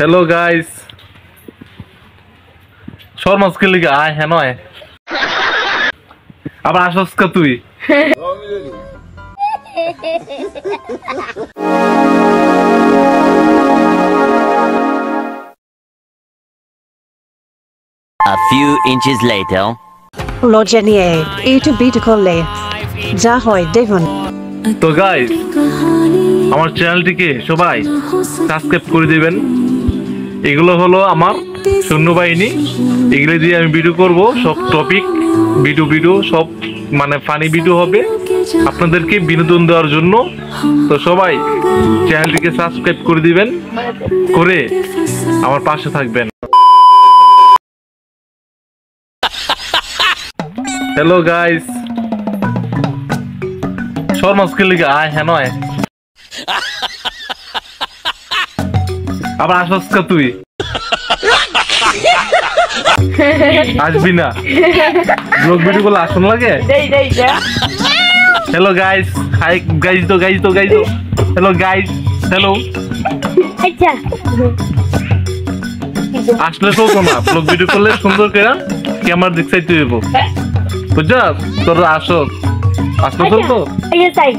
Hello guys Sharma के लिए आए हैं ना अब आश्वास का तू ही A few inches later. লজনিয়ে এইটা বিট করলে যা হয় দেখুন। তো গাইস আমার চ্যানেলটিকে সবাই সাবস্ক্রাইব করে দিবেন। এগুলো হলো আমার সৈন্যবাহিনী, এগুলো দিয়ে আমি ভিডিও করব, সব টপিক ভিডিও সব মানে ফানি ভিডিও হবে আপনাদেরকে বিনোদন দেওয়ার জন্য। তো সবাই চ্যানেলটিকে সাবস্ক্রাইব করে দিবেন, করে আমার পাশে থাকবেন। हेलो गाइस शर्मा के लिए आए हैं ना अब आश्वास का तू ही आज भी ना ब्लॉग वीडियो को लास्ट लगे। हेलो गाइस हाय गाइस तो हेलो गाइस हेलो अच्छा আসলে তো না ব্লগ ভিডিও করলে সুন্দর করে ক্যামেরা দিক চাইতে হইব বুঝছস তোর আসো আসলে তো अच्छा ये साइड